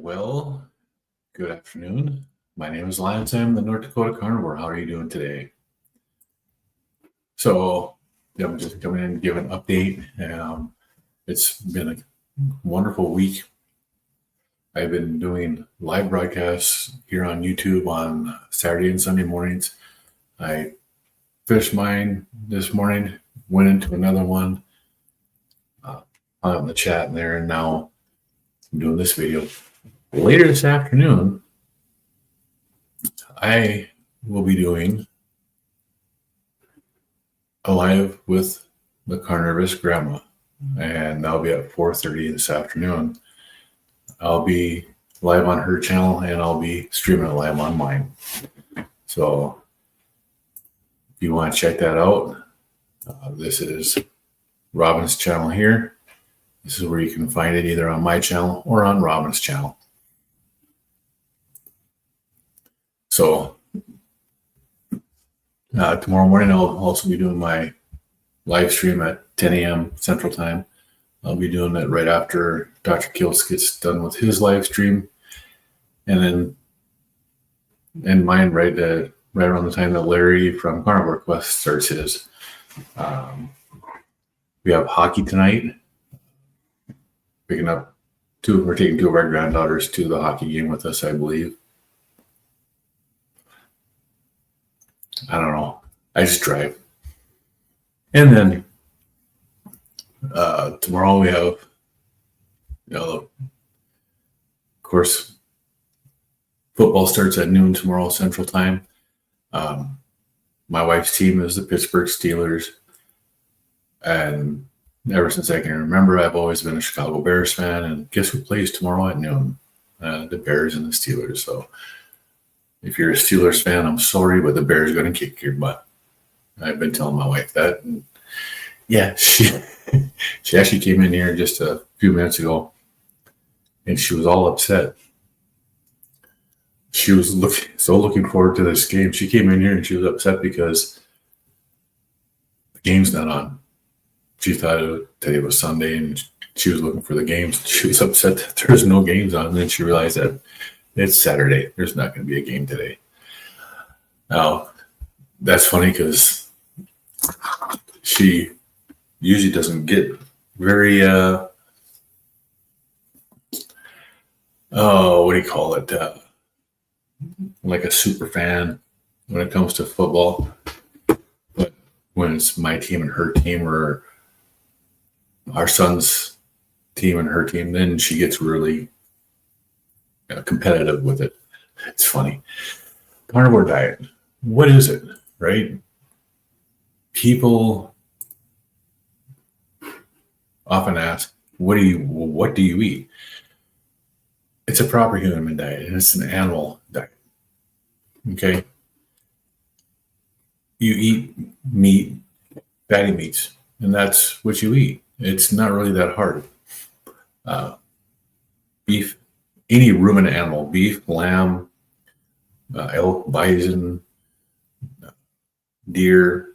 Well, good afternoon. My name is Lance. I'm the North Dakota Carnivore. How are you doing today? So, I'm just coming in and give an update. It's been a wonderful week. I've been doing live broadcasts here on YouTube on Saturday and Sunday mornings. I finished mine this morning, went into another one out in the chat in there, and now I'm doing this video. Later this afternoon, I will be doing a live with the Carnivorous Grandma, and that'll be at 4:30 this afternoon. I'll be live on her channel, and I'll be streaming it live on mine. So if you want to check that out, this is Robin's channel here. This is where you can find it either on my channel or on Robin's channel. So tomorrow morning, I'll also be doing my live stream at 10 a.m. Central Time. I'll be doing it right after Dr. Kiltz gets done with his live stream. And then in mine, right around the time that Larry from Carnivore Quest starts his. We have hockey tonight. We're taking two of our granddaughters to the hockey game with us, I believe. I don't know. I just drive. And then tomorrow we have, of course, football starts at noon tomorrow Central Time. My wife's team is the Pittsburgh Steelers. And ever since I can remember, I've always been a Chicago Bears fan. And guess who plays tomorrow at noon? The Bears and the Steelers. So if you're a Steelers fan, I'm sorry, but the Bears are going to kick your butt. I've been telling my wife that. And yeah, she actually came in here just a few minutes ago, and she was all upset. She was looking forward to this game. She came in here and she was upset because the game's not on. She thought today was Sunday, and she was looking for the games. She was upset that there's no games on, and then she realized that it's Saturday. There's not going to be a game today. Now, that's funny because she usually doesn't get very, what do you call it? Like a super fan when it comes to football. But when it's my team and her team, or our son's team and her team, then she gets really competitive with it. It's funny. Carnivore diet. What is it, right? People often ask, what do you eat? It's a proper human diet, and it's an animal diet. Okay? You eat meat, fatty meats, and that's what you eat. It's not really that hard. Beef, any ruminant animal, beef, lamb, elk, bison, deer,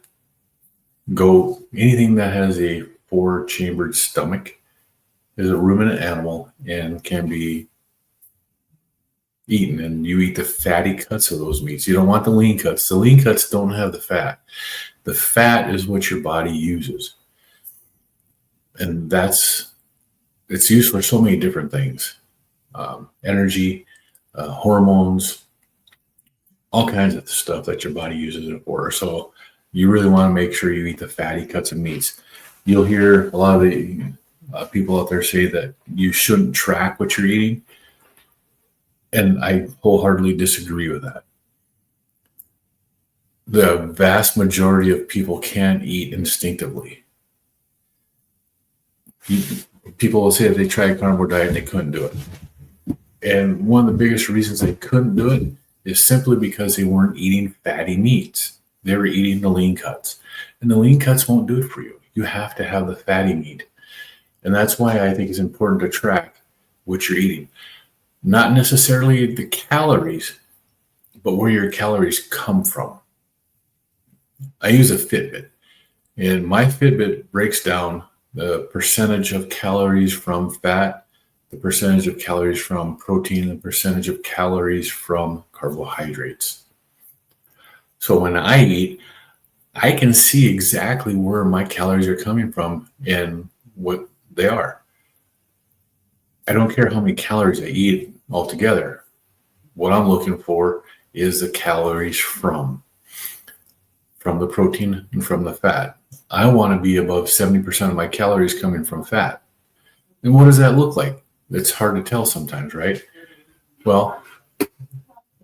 goat, anything that has a 4-chambered stomach is a ruminant animal and can be eaten. And you eat the fatty cuts of those meats. You don't want the lean cuts. The lean cuts don't have the fat. The fat is what your body uses. And it's used for so many different things. Energy, hormones, all kinds of stuff that your body uses it for. So you really want to make sure you eat the fatty cuts of meats. You'll hear a lot of the people out there say that you shouldn't track what you're eating. And I wholeheartedly disagree with that. The vast majority of people can eat instinctively. People will say that they tried carnivore diet and they couldn't do it. And one of the biggest reasons they couldn't do it is simply because they weren't eating fatty meats. They were eating the lean cuts. And the lean cuts won't do it for you. You have to have the fatty meat. And that's why I think it's important to track what you're eating. Not necessarily the calories, but where your calories come from. I use a Fitbit, and my Fitbit breaks down the percentage of calories from fat the percentage of calories from protein, the percentage of calories from carbohydrates. So when I eat, I can see exactly where my calories are coming from and what they are. I don't care how many calories I eat altogether. What I'm looking for is the calories from the protein and from the fat. I want to be above 70% of my calories coming from fat. And what does that look like? It's hard to tell sometimes, right? Well,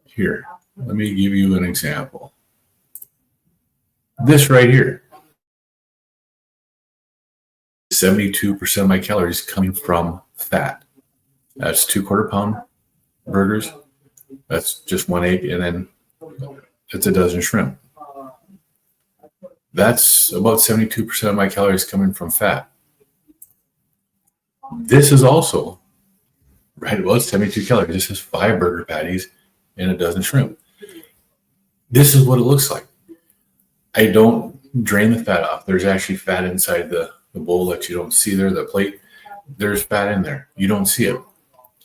here, let me give you an example. This right here, 72% of my calories coming from fat. That's 2/4 pound burgers. That's just 1 egg, and then it's a dozen shrimp. That's about 72% of my calories coming from fat. This is also right about 72 calories. This is 5 burger patties and a dozen shrimp. This is what it looks like. I don't drain the fat off. There's actually fat inside the bowl that you don't see there, the plate. There's fat in there. You don't see it.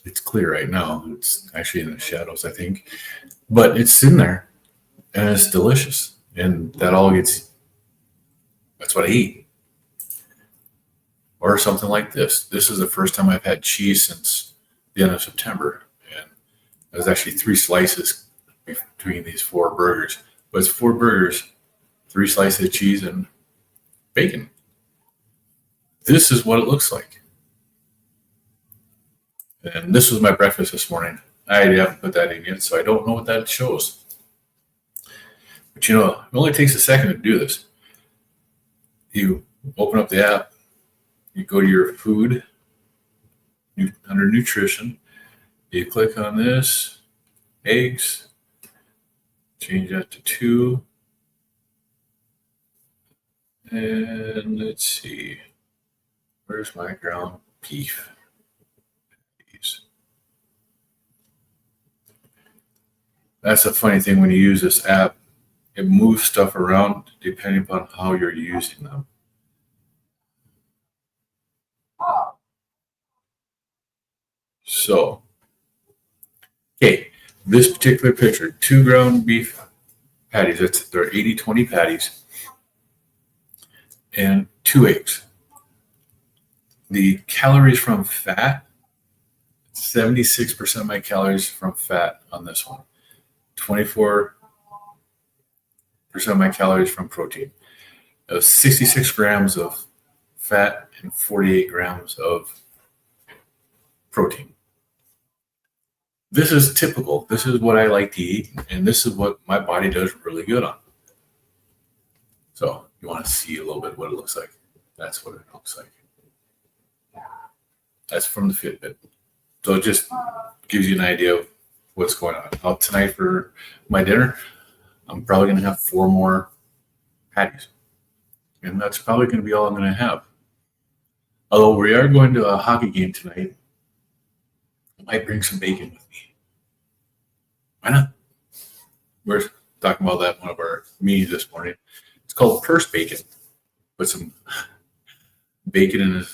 It's clear right now. It's actually in the shadows, I think. But it's in there, and it's delicious. And that all gets, that's what I eat. Or something like this. This is the first time I've had cheese since the end of September. And there's actually 3 slices between these 4 burgers. But it's 4 burgers, 3 slices of cheese, and bacon. This is what it looks like. And this was my breakfast this morning. I haven't put that in yet, so I don't know what that shows. But you know, it only takes a second to do this. You open up the app, you go to your food, under nutrition, you click on this, eggs, change that to 2. And let's see, where's my ground beef? That's a funny thing when you use this app. It moves stuff around depending upon how you're using them. So, okay, this particular picture, 2 ground beef patties. They're 80-20 patties and 2 eggs. The calories from fat, 76% of my calories from fat on this one. 24% of my calories from protein. It was 66 grams of fat and 48 grams of protein. This is typical. This is what I like to eat, and this is what my body does really good on. So you want to see a little bit what it looks like. That's what it looks like. That's from the Fitbit. So it just gives you an idea of what's going on. Now, tonight for my dinner, I'm probably going to have 4 more patties. And that's probably going to be all I'm going to have. Although we are going to a hockey game tonight, I might bring some bacon with me. Why not? We're talking about that in one of our meetings this morning. It's called purse bacon. Put some bacon in a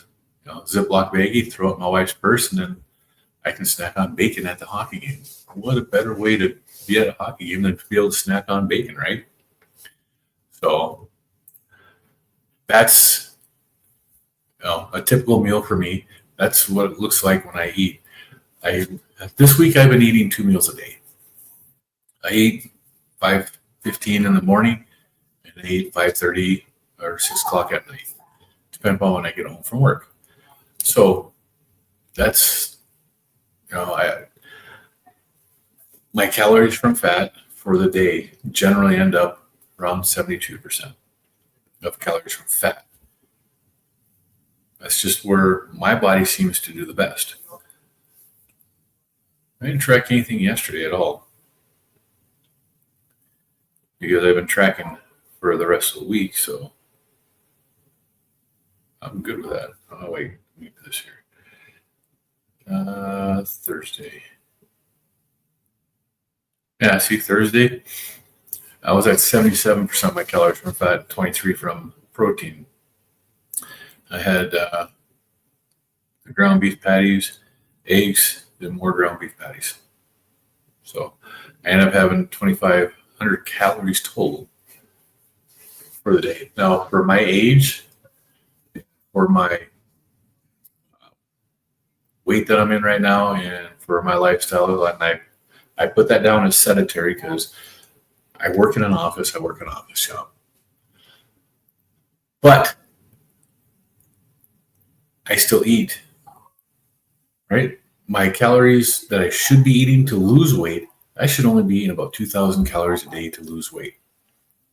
Ziploc baggie, throw it in my wife's purse, and then I can snack on bacon at the hockey game. What a better way to be at a hockey game than to be able to snack on bacon, right? So that's a typical meal for me. That's what it looks like when I eat. This week I've been eating 2 meals a day. I ate 5:15 in the morning, and I ate 5:30 or 6 o'clock at night, depending on when I get home from work. So that's, my calories from fat for the day generally end up around 72% of calories from fat. That's just where my body seems to do the best. I didn't track anything yesterday at all because I've been tracking for the rest of the week, so I'm good with that. Oh, wait, let me do this here. Thursday. Yeah, see, Thursday, I was at 77% of my calories from fat, 23 from protein. I had the ground beef patties eggs, and more ground beef patties. So I end up having 2,500 calories total for the day. Now, for my age, for my weight that I'm in right now, and for my lifestyle, and I put that down as sedentary because I work in an office. I work in an office job. But I still eat, right? My calories that I should be eating to lose weight, I should only be eating about 2,000 calories a day to lose weight.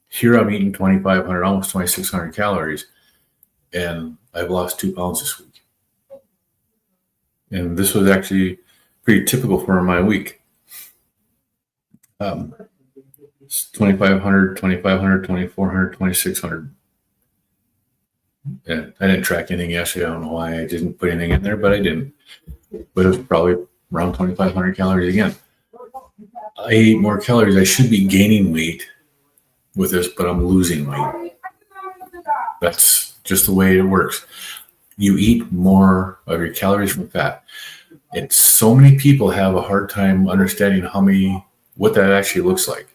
Here I'm eating 2,500, almost 2,600 calories, and I've lost 2 pounds this week. And this was actually pretty typical for my week. 2,500, 2,500, 2,400, 2,600. And I didn't track anything yesterday. I don't know why I didn't put anything in there, but I didn't. But it was probably around 2,500 calories again. I ate more calories. I should be gaining weight with this, but I'm losing weight. That's just the way it works. You eat more of your calories from fat. And so many people have a hard time understanding what that actually looks like.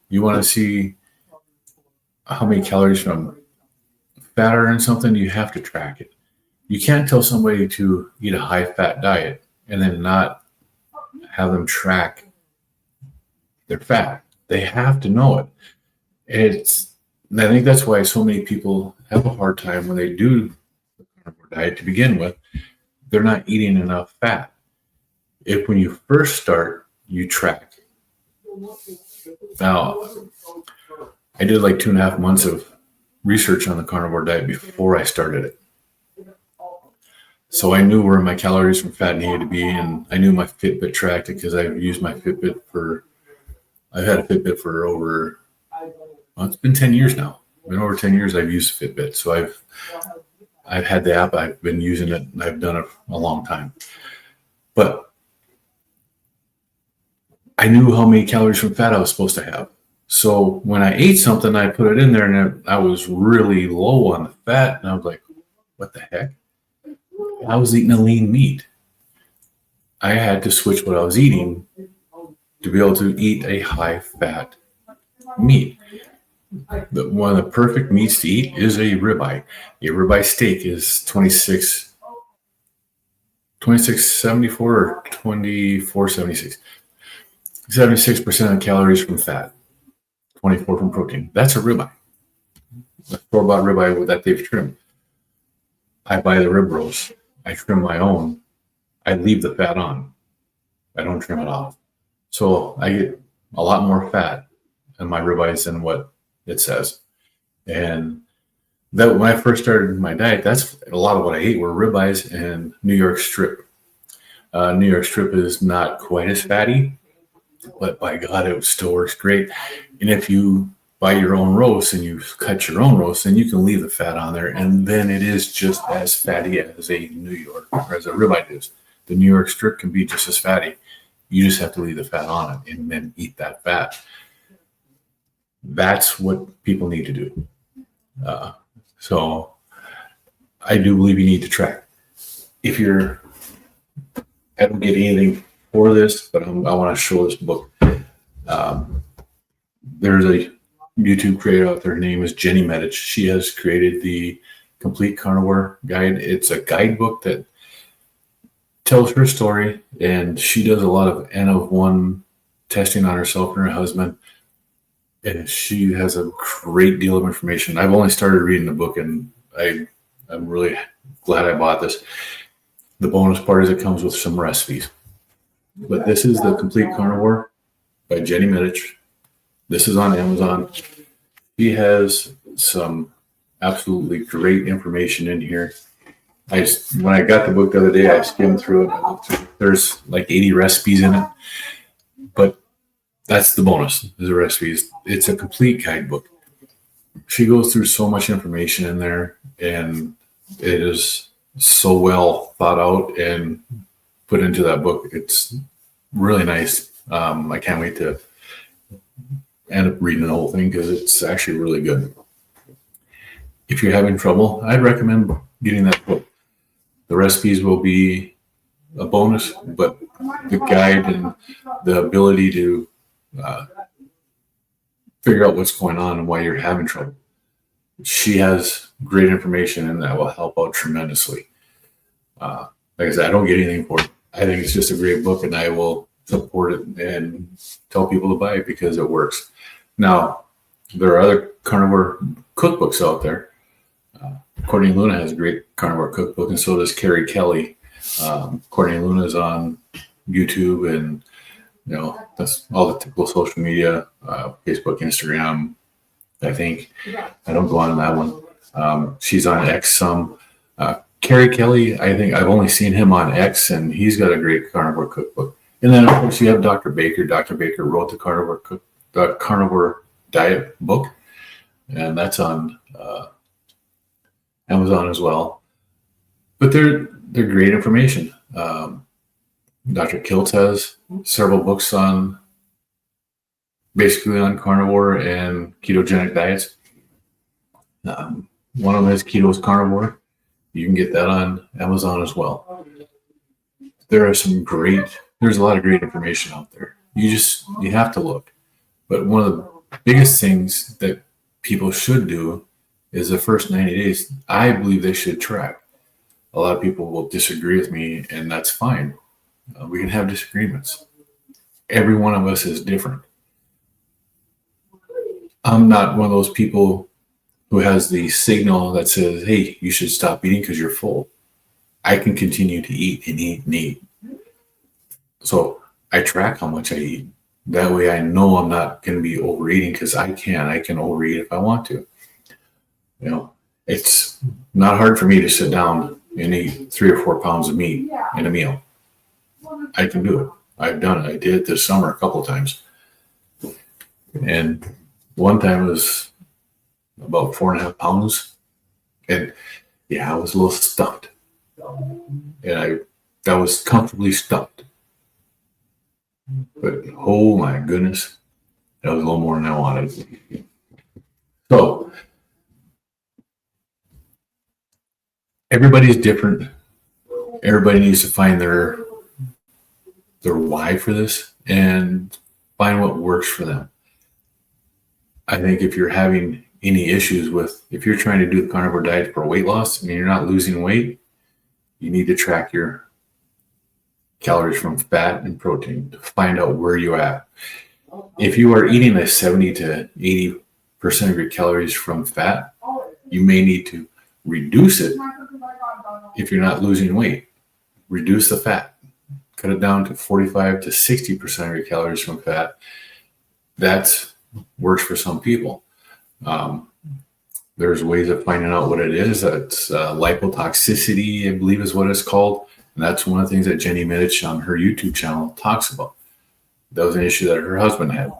You want to see how many calories from fat are in something, you have to track it. You can't tell somebody to eat a high fat diet and then not have them track their fat. They have to know it. I think that's why so many people have a hard time when they do the carnivore diet to begin with. They're not eating enough fat. If when you first start, you track. Now, I did like 2.5 months of research on the carnivore diet before I started it. So I knew where my calories from fat needed to be, and I knew my Fitbit tracked it because I've used my Fitbit I've had a Fitbit for over, it's been 10 years now. It's been over 10 years I've used Fitbit. So I've had the app, I've been using it, and I've done it a long time. But I knew how many calories from fat I was supposed to have. So when I ate something, I put it in there, and I was really low on the fat, and I was like, what the heck? I was eating a lean meat. I had to switch what I was eating to be able to eat a high-fat meat. One of the perfect meats to eat is a ribeye. A ribeye steak is 26.74 or 24.76. 76% of calories from fat, 24 from protein. That's a ribeye. A store-bought ribeye that they've trimmed. I buy the rib roast. I trim my own. I leave the fat on. I don't trim it off. So I get a lot more fat in my ribeyes than what it says. And that when I first started my diet, that's a lot of what I ate were ribeyes and New York strip. New York strip is not quite as fatty, but by God, it still works great. And if you buy your own roast and you cut your own roast, then you can leave the fat on there, and then it is just as fatty as a New York or as a ribeye is. The New York strip can be just as fatty. You just have to leave the fat on it and then eat that fat. That's what people need to do. So I do believe you need to track. I don't get anything for this, but I want to show this book. There's a YouTube creator out there. Her name is Jenny Medich. She has created the Complete Carnivore Guide. It's a guidebook that tells her story, and she does a lot of N of 1 testing on herself and her husband. And she has a great deal of information. I've only started reading the book, and I'm really glad I bought this. The bonus part is it comes with some recipes. But this is the Complete Carnivore by Jenny Medich. This is on Amazon. She has some absolutely great information in here. When I got the book the other day, I skimmed through it. There's like 80 recipes in it. But that's the bonus, is the recipes. It's a complete guidebook. She goes through so much information in there, and it is so well thought out and put into that book. It's really nice. I can't wait to end up reading the whole thing because it's actually really good. If you're having trouble, I'd recommend getting that book. The recipes will be a bonus, but the guide and the ability to figure out what's going on and why you're having trouble. She has great information, and that will help out tremendously. Like I said, I don't get anything for it. I think it's just a great book, and I will support it and tell people to buy it because it works. Now, there are other carnivore cookbooks out there. Courtney Luna has a great carnivore cookbook, and so does Carrie Kelly. Courtney Luna is on YouTube, and that's all the typical social media, Facebook, Instagram. I think I don't go on that one. She's on X some. Carrie Kelly, I think I've only seen him on X, and he's got a great carnivore cookbook. And then of course you have Dr. Baker. Dr. Baker wrote the carnivore diet book, and that's on Amazon as well. But they're great information. Dr. Kiltz has several books on basically on carnivore and ketogenic diets. One of them is Keto's Carnivore. You can get that on Amazon as well. There's a lot of great information out there. You have to look. But one of the biggest things that people should do is the first 90 days, I believe they should track. A lot of people will disagree with me, and that's fine. We can have disagreements. Every one of us is different. I'm not one of those people who has the signal that says, hey, you should stop eating because you're full. I can continue to eat and eat and eat. So I track how much I eat. That way I know I'm not going to be overeating, because I can overeat if I want to. It's not hard for me to sit down and eat 3 or 4 pounds of meat in a meal. I can do it. I've done it. I did it this summer a couple of times. And one time it was about 4.5 pounds. And I was a little stuffed. And that was comfortably stuffed. But oh my goodness, that was a little more than I wanted. So everybody's different. Everybody needs to find their why for this and find what works for them. I think if you're having any issues if you're trying to do the carnivore diet for weight loss and you're not losing weight, you need to track your calories from fat and protein to find out where you're at. If you are eating a 70 to 80% of your calories from fat, you may need to reduce it. If you're not losing weight, reduce the fat. Cut it down to 45 to 60% of your calories from fat. That works for some people. There's ways of finding out what it is. That's lipotoxicity, I believe is what it's called. And that's one of the things that Jenny Middich on her YouTube channel talks about. That was an issue that her husband had.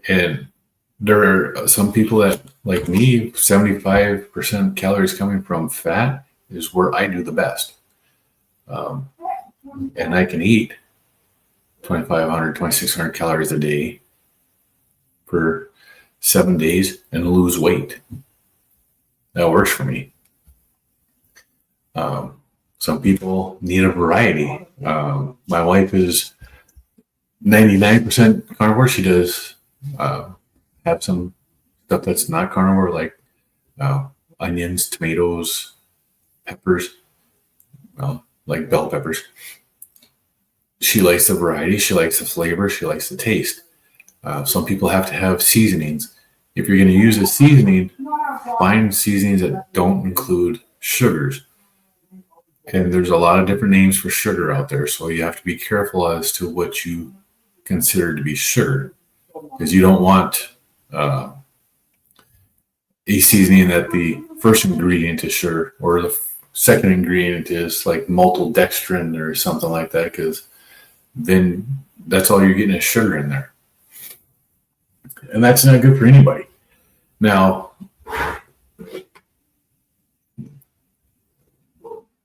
And there are some people that, like me, 75% calories coming from fat is where I do the best. And I can eat 2,500, 2,600 calories a day for 7 days and lose weight. That works for me. Some people need a variety. My wife is 99% carnivore. She does have some stuff that's not carnivore, like onions, tomatoes, peppers, like bell peppers. She likes the variety. She likes the flavor. She likes the taste. Some people have to have seasonings. If you're going to use a seasoning, find seasonings that don't include sugars. And there's a lot of different names for sugar out there, so you have to be careful as to what you consider to be sugar, because you don't want a seasoning that the first ingredient is sugar or the second ingredient is like maltodextrin or something like that, because then that's all you're getting is sugar in there. And that's not good for anybody. Now,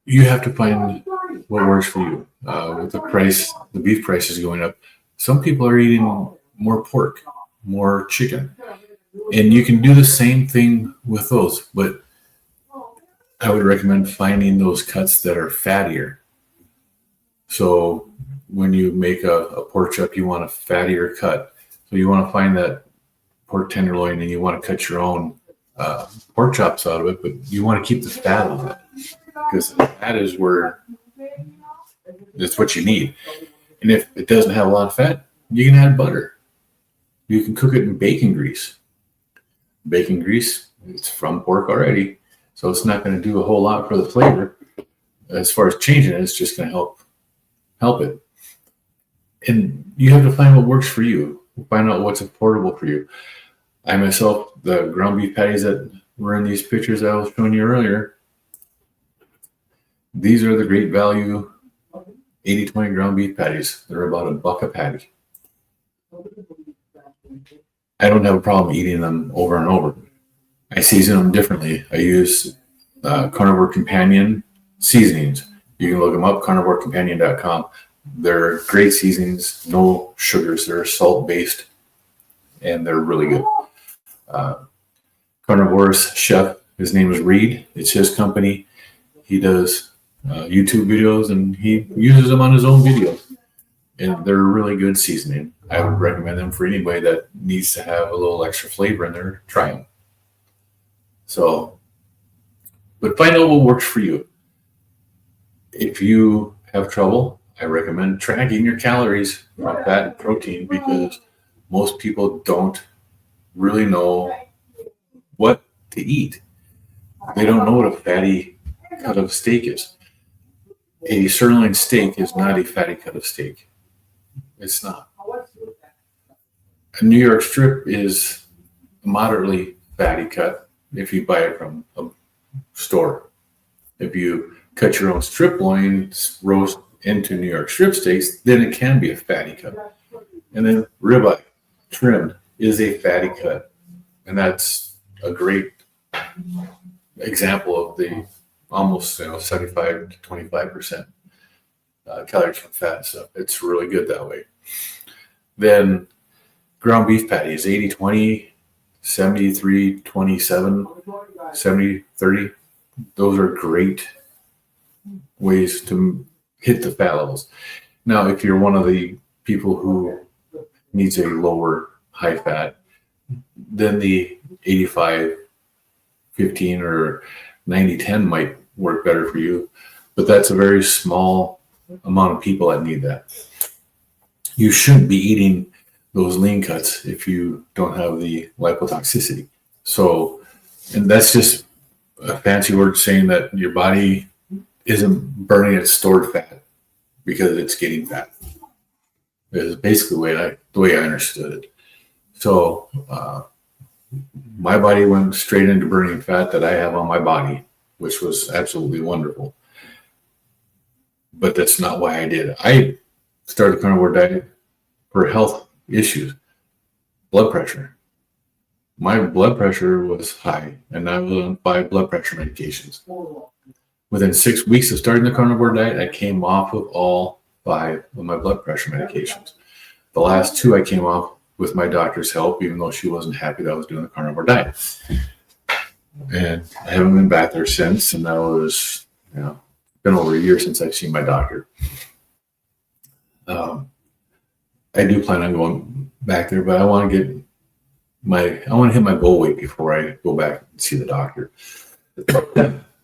you have to find what works for you. With the beef prices going up, some people are eating more pork, more chicken. And you can do the same thing with those, but I would recommend finding those cuts that are fattier. So when you make a pork chop, you want a fattier cut. So you want to find that pork tenderloin and you want to cut your own pork chops out of it, but you want to keep the fat on it because that is where that's what you need. And if it doesn't have a lot of fat, you can add butter. You can cook it in bacon grease. Bacon grease, it's from pork already, so it's not going to do a whole lot for the flavor. As far as changing it, it's just going to help it. And you have to find what works for you. Find out what's affordable for you. I myself, the ground beef patties that were in these pictures I was showing you earlier, these are the great value 80-20 ground beef patties. They're about $1 a patty. I don't have a problem eating them over and over. I season them differently. I use Carnivore Companion seasonings. You can look them up, carnivorecompanion.com. They're great seasonings, no sugars. They're salt-based, and they're really good. Carnivore's chef, his name is Reed. It's his company. He does YouTube videos, and he uses them on his own videos. And they're really good seasoning. I would recommend them for anybody that needs to have a little extra flavor in there. Try them. So, but find out what works for you. If you have trouble, I recommend tracking your calories from fat and protein because most people don't really know what to eat. They don't know what a fatty cut of steak is. A sirloin steak is not a fatty cut of steak. It's not. A New York strip is a moderately fatty cut if you buy it from a store. If you cut your own strip loin roast into New York strip steaks, then it can be a fatty cut. And then ribeye trimmed is a fatty cut. And that's a great example of the almost 75 to 25% calories from fat stuff. It's really good that way. Then ground beef patty is 80-20, 73-27, 70-30. Those are great ways to hit the fat levels. Now, if you're one of the people who needs a lower high fat, then the 85-15 or 90-10 might work better for you. But that's a very small amount of people that need that. You shouldn't be eating those lean cuts if you don't have the lipotoxicity. So, and that's just a fancy word saying that your body isn't burning its stored fat because it's getting fat. Is basically the way I understood it. So my body went straight into burning fat that I have on my body, which was absolutely wonderful. But that's not why I did it. I started the carnivore diet for health issues, blood pressure. My blood pressure was high, and I was on 5 blood pressure medications. Within 6 weeks of starting the carnivore diet, I came off of all 5 of my blood pressure medications. The last 2 I came off with my doctor's help, even though she wasn't happy that I was doing the carnivore diet. And I haven't been back there since, and that was, been over a year since I've seen my doctor. I do plan on going back there, but I want to hit my goal weight before I go back and see the doctor.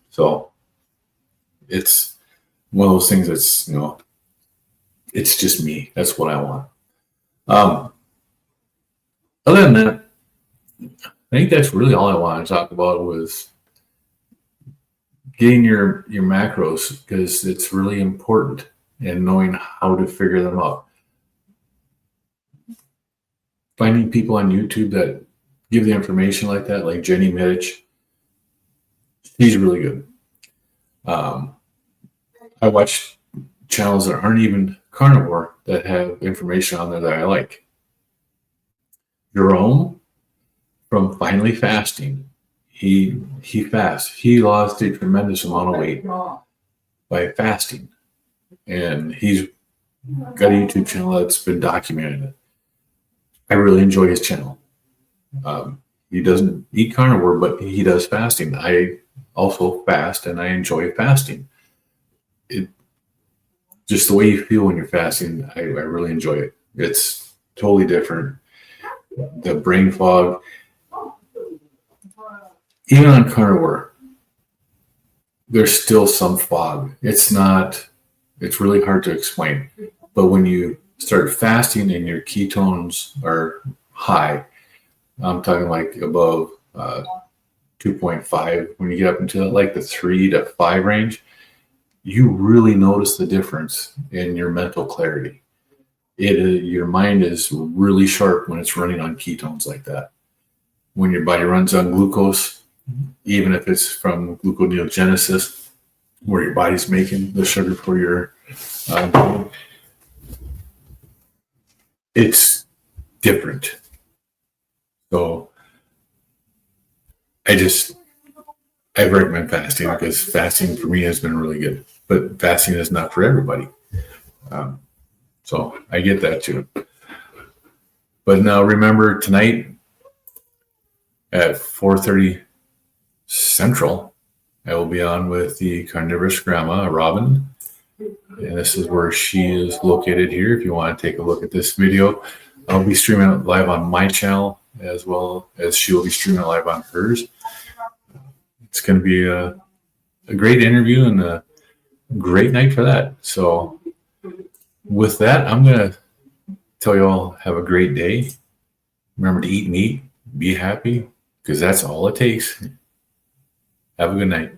So it's one of those things that's, it's just me. That's what I want. Other than that, I think that's really all I want to talk about was getting your macros, because it's really important, and knowing how to figure them out. Finding people on YouTube that give the information like that, like Jenny Mittich, she's really good. I watch channels that aren't even carnivore that have information on there that I like. Jerome from Finally Fasting, he fasts. He lost a tremendous amount of weight by fasting, and he's got a YouTube channel that's been documenting it. I really enjoy his channel. He doesn't eat carnivore, but he does fasting. I also fast, and I enjoy fasting. It just the way you feel when you're fasting, I really enjoy it. It's totally different. The brain fog, even on carnivore, there's still some fog. It's really hard to explain. But when you start fasting and your ketones are high, I'm talking like above 2.5, when you get up into like the 3 to 5 range, you really notice the difference in your mental clarity. Your mind is really sharp when it's running on ketones like that. When your body runs on glucose, even if it's from gluconeogenesis, where your body's making the sugar for your it's different. So I recommend fasting, because fasting for me has been really good, but fasting is not for everybody. So I get that too. But now remember, tonight at 4:30 Central, I will be on with the carnivorous grandma, Robin. And this is where she is located here. If you want to take a look at this video, I'll be streaming it live on my channel, as well as she will be streaming it live on hers. It's going to be a great interview and a great night for that. So with that, I'm going to tell you all, have a great day. Remember to eat meat, be happy, because that's all it takes. Have a good night.